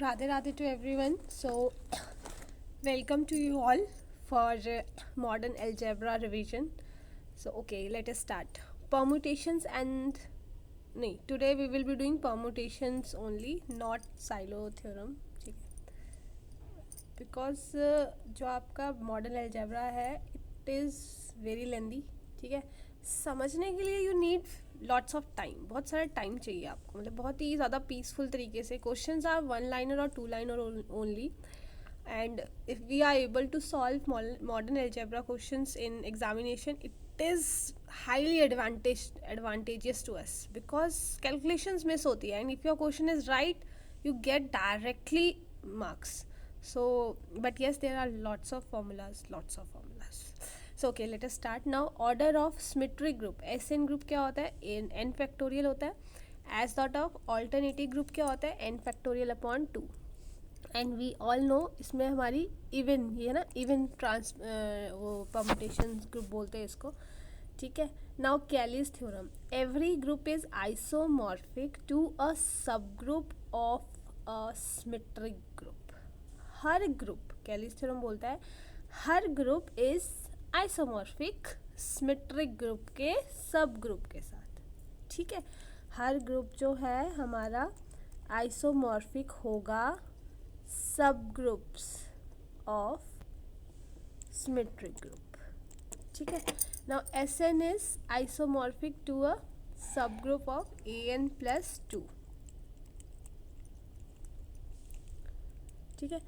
Radhe Radhe to everyone. So, welcome to you all for modern algebra revision. So, okay, let us start. Permutations and no, today we will be doing permutations only, not silo theorem. ठीक है because जो आपका modern algebra है it is very lengthy. ठीक है, समझने के लिए you need lots of time, बहुत सारा टाइम चाहिए आपको, मतलब बहुत ही ज़्यादा पीसफुल तरीके से. क्वेश्चंस आर वन लाइनर और two liner only, and if we are able to solve modern algebra questions in examination, it is highly advantageous to us because calculations miss hoti hai, and if your question is right you get directly marks. So but yes, there are lots of formulas. So okay, let us start now. Order of symmetric group, SN group क्या होता है? n factorial होता है. as dot of alternative group क्या होता है? n factorial upon 2. And we all know इसमें हमारी इवन, ये ना इवन वो परम्यूटेशन ग्रुप बोलते हैं इसको. ठीक है, now Cayley's theorem. Every group is isomorphic to a subgroup of a symmetric group. हर ग्रुप, कैलीज थ्योरम बोलता है हर group is isomorphic symmetric group के सब ग्रुप के साथ. ठीक है, हर ग्रुप जो है हमारा आइसोमॉर्फिक होगा subgroups of symmetric group. ठीक है, now Sn is isomorphic to a subgroup of an plus 2. ठीक है,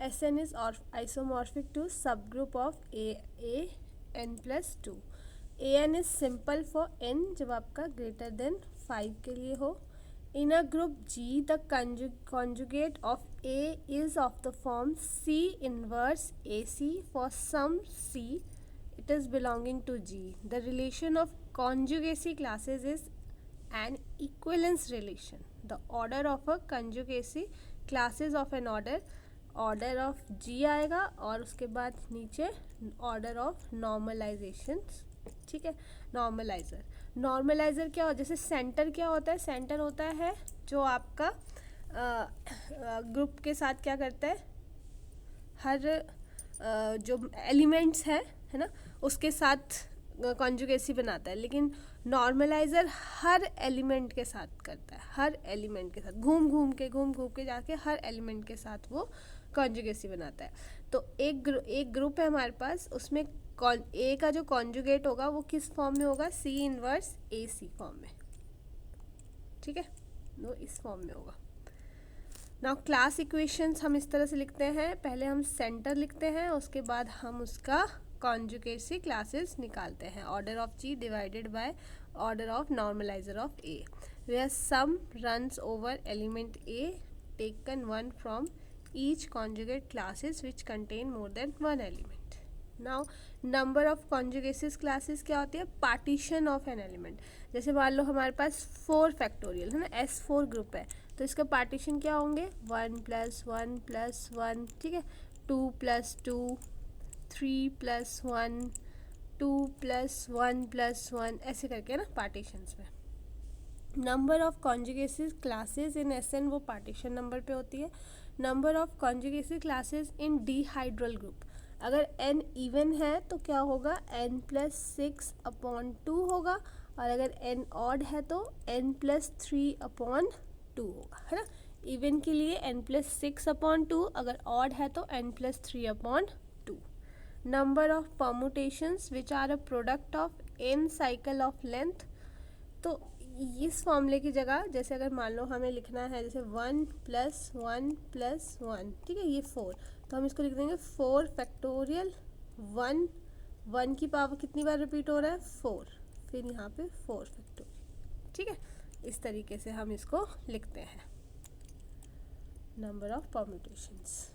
Sn is isomorphic to subgroup of an plus 2. an is simple for n जब आपका greater than 5 के लिए हो. In a group G, the conjugate of A is of the form C inverse AC for some C. It is belonging to G. The relation of conjugacy classes is an equivalence relation. The order of a conjugacy classes of an order of G आएगा और उसके बाद नीचे order of normalizations. ठीक है, नॉर्मलाइज़र क्या हो, जैसे सेंटर क्या होता है? सेंटर होता है जो आपका ग्रुप के साथ क्या करता है, हर जो एलिमेंट्स है ना उसके साथ कॉन्जुगेसी बनाता है. लेकिन नॉर्मलाइज़र हर एलिमेंट के साथ करता है, हर एलिमेंट के साथ घूम घूम के जाके हर एलिमेंट के साथ वो कॉन्जुगेसी बनाता है. तो एक ग्रुप है हमारे पास, उसमें ए का जो कॉन्जुगेट होगा वो किस फॉर्म में होगा? सी इनवर्स ए सी फॉर्म में. ठीक है, वो इस फॉर्म में होगा. नाउ क्लास इक्वेशंस हम इस तरह से लिखते हैं. पहले हम सेंटर लिखते हैं, उसके बाद हम उसका कॉन्जुगेसी क्लासेस निकालते हैं. Order of G divided by order of normalizer of A, where sum runs over element A taken one from each conjugate classes which contain more than one element. Now number of conjugacies classes क्या होती है? Partition of N element. जैसे मान लो हमारे पास 4 factorial है ना, S4 group है, तो इसका पार्टीशन क्या होंगे? 1 + 1 + 1. ठीक है, 2 + 2, 3 + 1, 2 + 1 + 1, ऐसे करके ना पार्टीशंस में. Number of conjugacies classes in SN वो पार्टीशन नंबर पे होती है. Number of conjugacies classes in dihedral group, अगर n इवन है तो क्या होगा? n + 6/2 होगा, और अगर n ऑड है तो n + 3/2 होगा, है ना. इवन के लिए n + 6/2, अगर ऑड है तो n + 3/2. Number of permutations which are a product of n cycle of length. तो इस फॉर्मूले की जगह जैसे अगर मान लो हमें लिखना है जैसे 1 + 1 + 1, ठीक है, ये 4, तो हम इसको लिख देंगे 4 फैक्टोरियल 1 की पावर कितनी बार रिपीट हो रहा है? 4, फिर यहाँ पे 4 फैक्टोरियल. ठीक है, इस तरीके से हम इसको लिखते हैं. Number of permutations.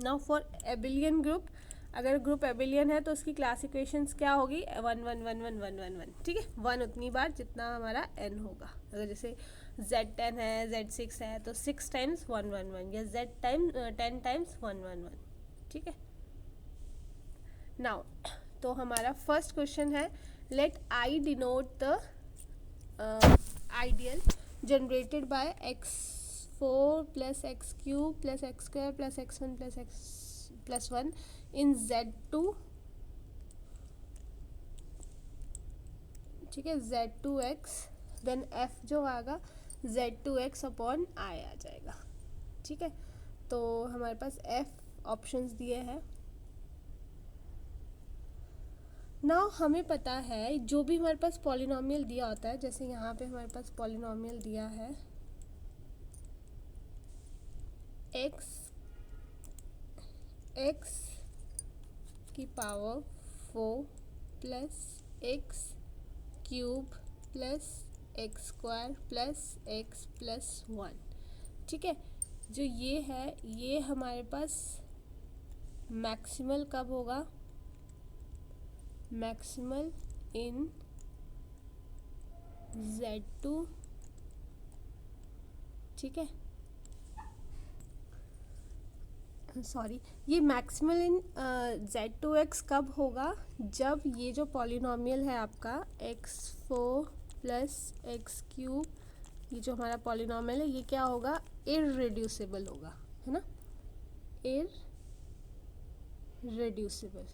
Now for abelian group, अगर ग्रुप एबिलियन है तो उसकी क्लास इक्वेशंस क्या होगी? 1 1 1 1 1 1 1. ठीक है, 1 उतनी बार जितना हमारा n होगा. अगर जैसे Z10 है, Z6 है, तो 6 × 1 1 1, या Z 10 × 1 1 1. ठीक है, नाउ तो हमारा फर्स्ट क्वेश्चन है, let I denote the ideal generated by x4 plus x cube plus x square plus x1 plus x plus 1 in z2, ठीक है, z2x, देन f जो आएगा z2x अपॉन i आ जाएगा, ठीक है। तो हमारे पास f ऑप्शंस दिए हैं। नाउ हमें पता है जो भी हमारे पास पॉलिनॉमियल दिया होता है, जैसे यहाँ पे हमारे पास पॉलिनॉमियल दिया है x की power 4 plus x cube plus x square plus x plus 1, ठीक है। जो ये है ये हमारे पास मैक्सिमल कब होगा, मैक्सिमल इन z2, ठीक है, सॉरी, ये मैक्सिमल इन z2x कब होगा, जब ये जो पॉलिनॉमियल है आपका x4 प्लस एक्स क्यूब, ये जो हमारा पॉलिनॉमियल है ये क्या होगा, इररेड्यूसिबल होगा, है ना, इररेड्यूसिबल।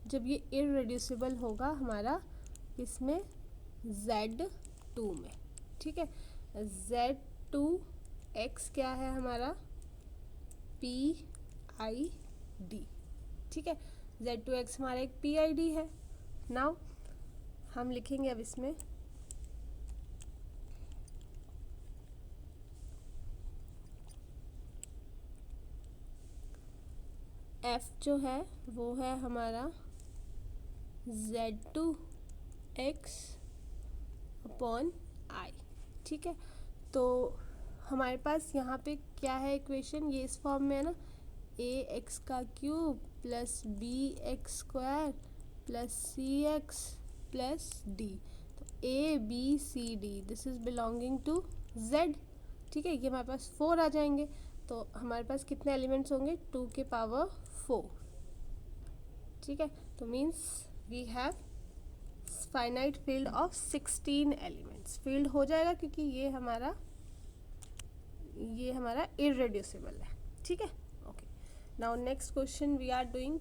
जब ये इररेड्यूसिबल होगा हमारा इसमें z2 में, ठीक है, z2x क्या है हमारा PID, ठीक है, z2x हमारा एक PID है। नाउ हम लिखेंगे अब इसमें f जो है वो है हमारा z2x अपॉन i, ठीक है। तो हमारे पास यहाँ पे क्या है इक्वेशन, ये इस फॉर्म में है ना, ax का cube plus bx square plus cx plus d, तो ABCD this is belonging to z, ठीक है। ये हमारे पास 4 आ जाएंगे, तो हमारे पास कितने एलिमेंट्स होंगे, 2 के पावर 4, ठीक है। तो means we have finite field of 16 elements, field हो जाएगा क्योंकि ये हमारा इररेड्यूसिबल है, ठीक है। Okay, now next question we are doing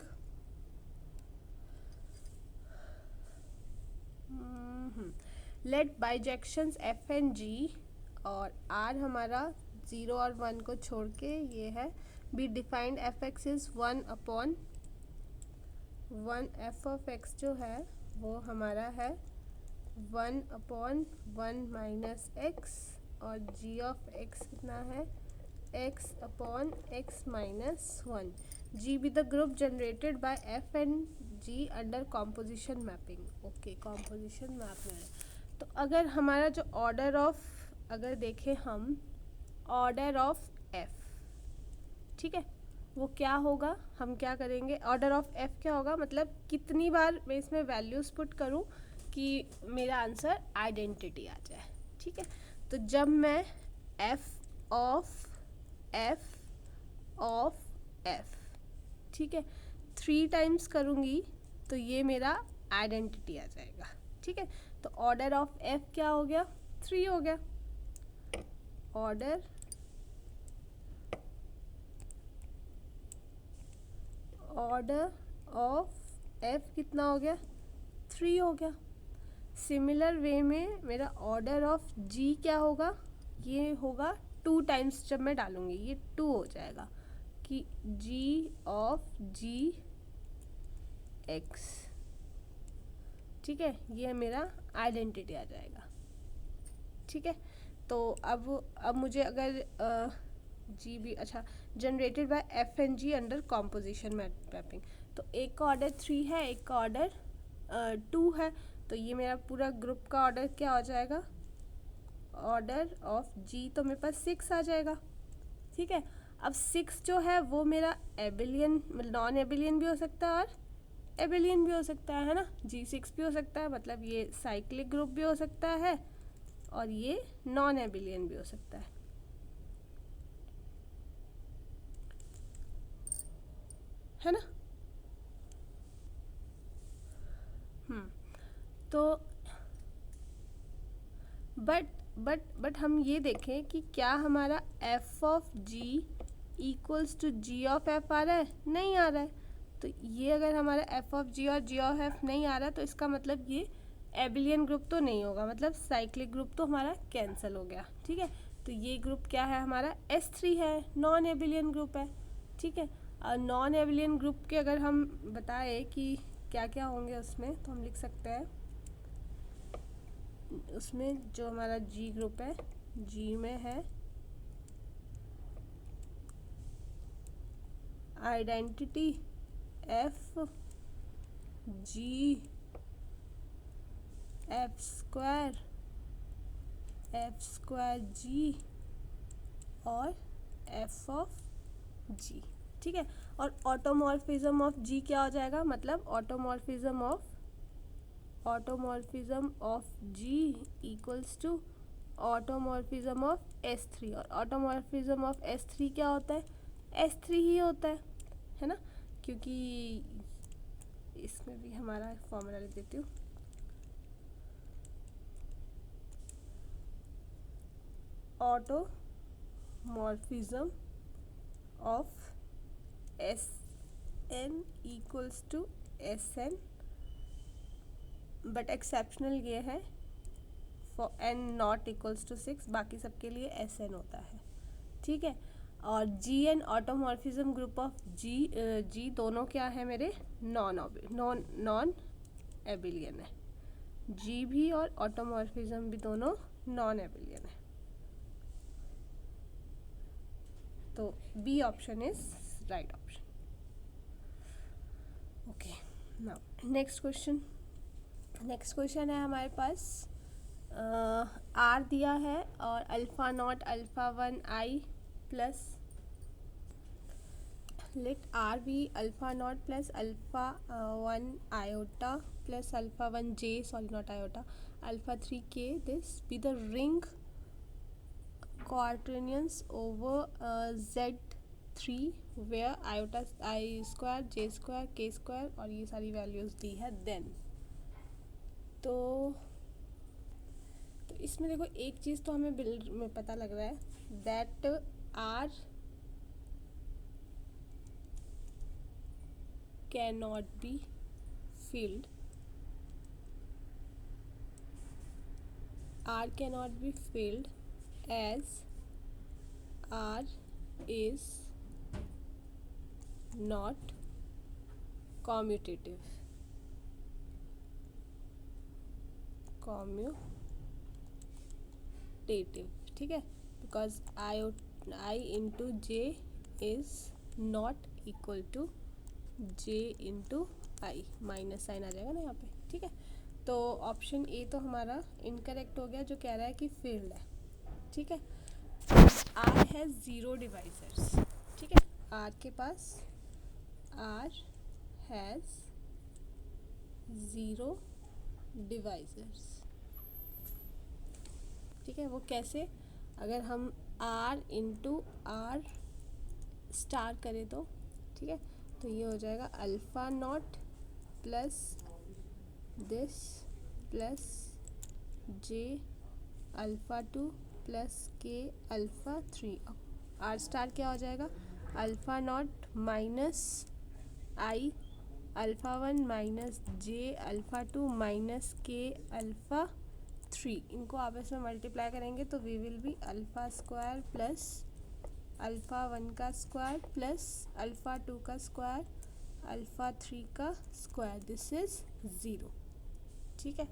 let bijections f and g और r हमारा 0 और 1 को छोड़ के ये है, be defined f(x) is 1 upon 1, f of x जो है वो हमारा है 1 अपॉन 1 माइनस x, और g ऑफ x कितना है x upon x minus 1, g be the group generated by f and g under composition mapping. Okay, composition map में है। तो अगर हमारा जो ऑर्डर ऑफ, अगर देखें हम ऑर्डर ऑफ f, ठीक है, वो क्या होगा, हम क्या करेंगे, ऑर्डर ऑफ f क्या होगा, मतलब कितनी बार मैं इसमें वैल्यूज़ पुट करूँ कि मेरा आंसर आइडेंटिटी आ जाए, ठीक है। तो जब मैं f ऑफ f, ठीक है, 3 टाइम्स करूँगी तो ये मेरा आइडेंटिटी आ जाएगा, ठीक है। तो ऑर्डर ऑफ f क्या हो गया, 3 हो गया, ऑर्डर ऑफ f कितना हो गया, 3 हो गया। सिमिलर वे में मेरा ऑर्डर ऑफ g क्या होगा, ये होगा 2 टाइम्स, जब मैं डालूंगी ये 2 हो जाएगा कि g ऑफ g x, ठीक है, ये मेरा आइडेंटिटी आ जाएगा, ठीक है। तो अब मुझे अगर जी भी, अच्छा, generated by F and G under composition mapping, तो एक का ऑर्डर 3 है, एक का ऑर्डर 2 है, तो ये मेरा पूरा ग्रुप का ऑर्डर क्या हो जाएगा, ऑर्डर ऑफ जी तो मेरे पास 6 आ जाएगा, ठीक है। अब 6 जो है वो मेरा एबिलियन, नॉन एबिलियन भी हो सकता है और एबिलियन भी हो सकता है ना, G6 भी हो सकता है, मतलब ये साइक्लिक ग्रुप भी हो सकता है और ये नॉन एबिलियन भी हो सकता है ना। तो बट हम ये देखें कि क्या हमारा F of G equals to G of F आ रहा है, नहीं आ रहा है। तो ये अगर हमारा एफ ऑफ जी और जी ऑफ एफ नहीं आ रहा तो इसका मतलब ये एबिलियन ग्रुप तो नहीं होगा, मतलब साइक्लिक ग्रुप तो हमारा कैंसिल हो गया। ठीक है, तो ये ग्रुप क्या है हमारा S3 है, नॉन एबिलियन ग्रुप है। ठीक है, और नॉन एबिलियन ग्रुप के अगर हम बताएं कि क्या क्या होंगे उसमें, तो हम लिख सकते हैं उसमें जो हमारा जी ग्रुप है, जी में है identity F G F square G और एफ ऑफ जी। ठीक है, और ऑटोमॉर्फिज्म ऑफ जी क्या हो जाएगा, मतलब automorphism of G equals to automorphism of S3, और ऑटोमॉर्फिज्म ऑफ S3 क्या होता है, S3 ही होता है ना, क्योंकि इसमें भी हमारा फॉर्मूला लिख देती हूँ, automorphism of SN equals to SN, but exceptional ये है for n not equals to 6, बाकी सबके लिए SN होता है। ठीक है, और G N automorphism group of जी दोनों क्या है मेरे, नॉन एबिलियन है, जी भी और ऑटोमॉर्फिज्म भी दोनों नॉन एबिलियन है। तो B option is right option. Okay, now next question है हमारे पास, आर दिया है और alpha nought alpha one I plus, let R be alpha not plus alpha one iota plus alpha one J, sorry not iota, alpha three K, this be the ring quaternions over Z3 where iota I square J square K square और ये सारी values दी है। Then तो इसमें देखो एक चीज़ तो हमें बिल्ड में पता लग रहा है, that R cannot be filled, R cannot be filled as R is not commutative, ठीक है, because I into J is not equal to J into I, minus sign आ जाएगा ना यहाँ पे। ठीक है, तो ऑप्शन ए तो हमारा इनकरेक्ट हो गया, जो कह रहा है कि फील्ड है। ठीक है, R हैज़ ज़ीरो डिवाइजर्स। ठीक है, R के पास R हैज़ ज़ीरो डिवाइजर्स। ठीक है, वो कैसे, अगर हम R इंटू R स्टार करें तो, ठीक है, तो ये हो जाएगा alpha not plus this plus j alpha two plus k alpha three. R star क्या हो जाएगा, alpha not minus i alpha one minus j alpha two minus k alpha three, इनको आपस में मल्टीप्लाई करेंगे तो we will be alpha square plus alpha one का square plus alpha two का स्क्वायर अल्फ़ा थ्री का स्क्वायर, दिस इज़ ज़ीरो। ठीक है,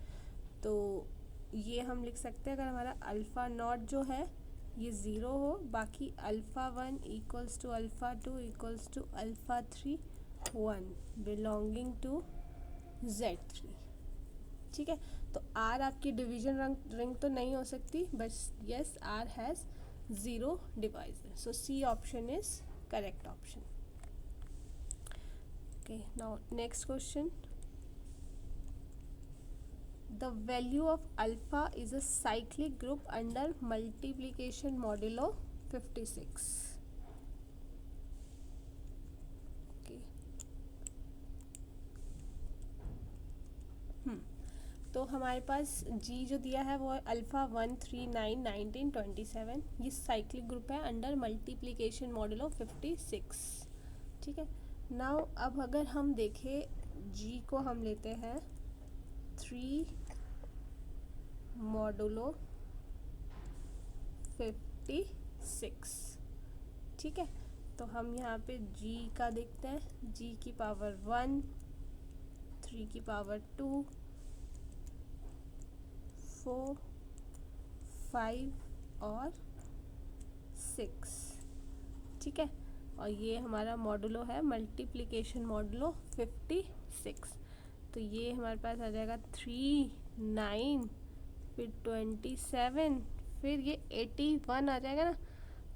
तो ये हम लिख सकते हैं, अगर हमारा अल्फ़ा नॉट जो है ये ज़ीरो हो, बाकी alpha one equals to alpha two equals to alpha three one belonging to Z3। ठीक है, तो R आपकी डिवीजन रिंग तो नहीं हो सकती, but yes R has zero divisor, so C option is correct option. Okay, now next question, the value of alpha is a cyclic group under multiplication modulo 56. okay. तो हमारे पास जी जो दिया है वो है अल्फ़ा 1 3 9 19 27। ये साइक्लिक ग्रुप है under multiplication modulo 56। ठीक है। नाउ अब अगर हम देखें जी को हम लेते हैं 3 मॉडुलो 56। ठीक है, तो हम यहाँ पे जी का देखते हैं, जी की पावर 1, 3 की पावर 2, 4, 5 और 6। ठीक है, और ये हमारा मॉडुलो है मल्टीप्लिकेशन मॉडुलो 56। तो ये हमारे पास आ जाएगा 3, 9, फिर 27, फिर ये 81 आ जाएगा ना।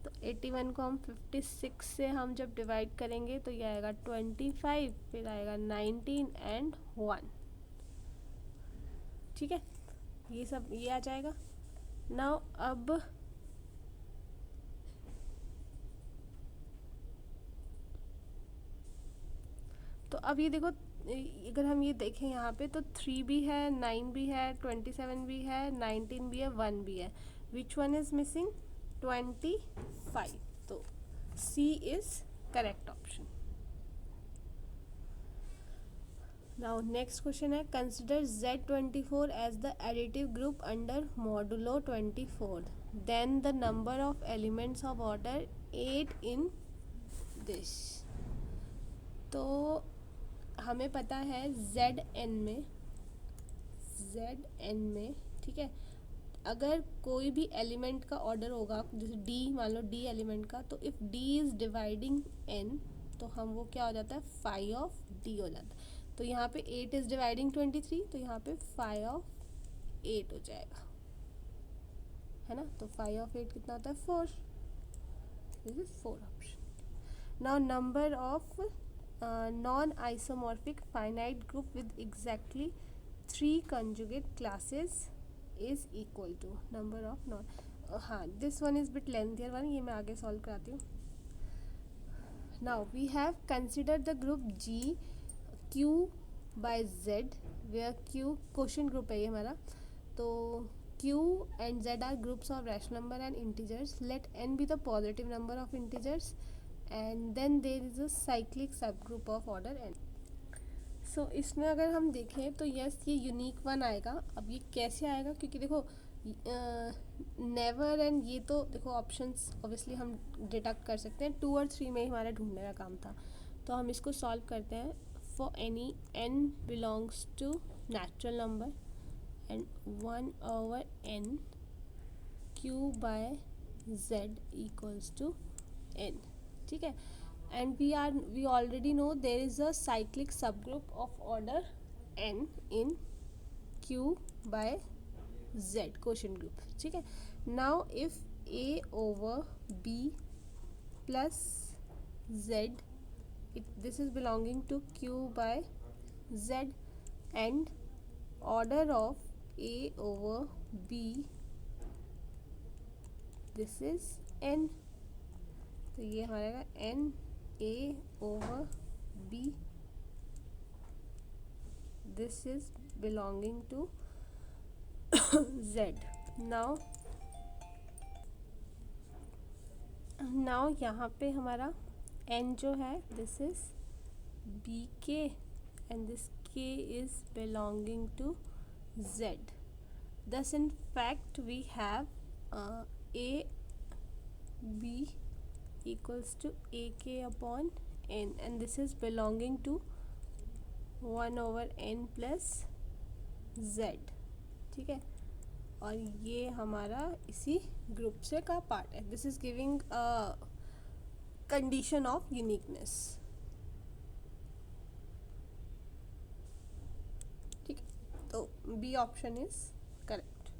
तो 81 को हम 56 से हम जब डिवाइड करेंगे तो ये आएगा 25, फिर आएगा 19 एंड 1। ठीक है, ये सब ये आ जाएगा। नाउ अब तो अब ये देखो, अगर हम ये देखें यहाँ पे तो 3 भी है, 9 भी है, 27 भी है, 19 भी है, 1 भी है। Which one is missing? 25। तो C is correct option. Now next question है, consider Z24 as the additive group under modulo 24, then the number of elements of order 8 in this. तो हमें पता है ZN में, ठीक है, अगर कोई भी एलिमेंट का ऑर्डर होगा, जैसे D मान लो, D एलिमेंट का, तो if D is dividing N तो हम वो क्या हो जाता है, 5 ऑफ D हो जाता है। तो यहाँ पे 8 इज़ डिवाइडिंग 23, तो यहाँ पे 5 ऑफ 8 हो जाएगा, है ना। तो 5 ऑफ 8 कितना होता है, 4। This is 4 option. Now number of non-isomorphic finite group with exactly 3 conjugate classes is equal to number of non। हाँ, this one is bit lengthier one, ये मैं आगे solve कराती हूँ। Now we have considered the group G Q by Z where Q quotient group है ये हमारा। तो Q and Z are groups of rational number and integers. Let n be the positive number of integers and then there is a cyclic subgroup of order n। So इसमें अगर हम देखें तो yes ये यूनिक वन आएगा। अब ये कैसे आएगा, क्योंकि देखो नेवर एंड ये तो देखो ऑप्शंस ऑब्वियसली हम डिडक्ट कर सकते हैं, 2 और 3 में ही हमारा ढूंढने का काम था। तो हम इसको सॉल्व करते हैं। For any n belongs to natural number and 1/n q by z equals to n। ठीक है, and we already know there is a cyclic subgroup of order n in q by z quotient group. ठीक है, now if a over b plus z, this is belonging to q by z and order of a over b, this is n। तो ये हमारा n a over b, this is belonging to z। Now यहाँ पे हमारा n जो है this is b k and this k is belonging to z। thus in fact we have a b equals to ak upon n and this is belonging to 1 over n plus z। ठीक है, और ये हमारा इसी group से का part है। This is giving condition of uniqueness. ठीक है, तो B option is correct.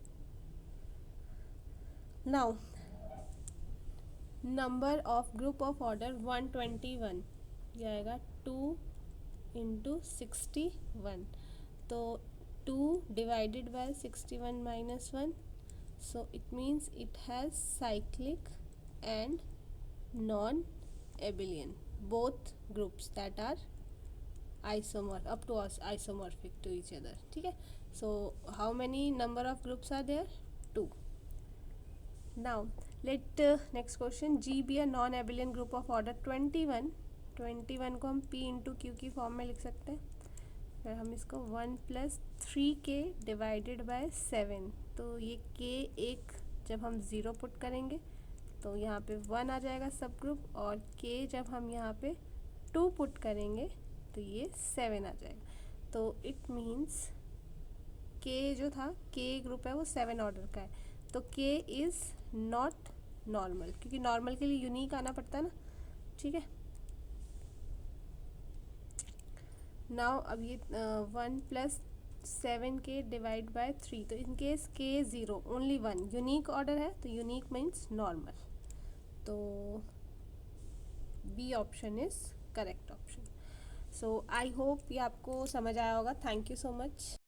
Now number of group of order 121, ये आएगा 2 इंटू 61। तो 2 divided by 61 minus 1, so it means it has cyclic and non-abelian both groups that are isomorphic up to isomorphic to each other। ठीक है, So how many number of groups are there? 2. Now let next question, G be a non abelian group of order 21. 21 को हम P into Q की form में लिख सकते हैं. फिर हम इसको 1 प्लस 3k डिवाइडेड बाय 7. तो ये k एक जब हम 0 पुट करेंगे तो यहाँ पे 1 आ जाएगा सब ग्रुप, और k जब हम यहाँ पे 2 पुट करेंगे तो ये 7 आ जाएगा. तो इट मीन्स k जो था, k ग्रुप है वो 7 ऑर्डर का है. तो k इज़ नॉट नॉर्मल, क्योंकि नॉर्मल के लिए यूनिक आना पड़ता है ना. ठीक है. नाउ अब ये 1 प्लस 7k डिवाइड बाय 3. तो in case k 0 only 1 unique order है, तो यूनिक मीन्स नॉर्मल. तो B option is correct option. So I hope ये आपको समझ आया होगा. Thank you so much.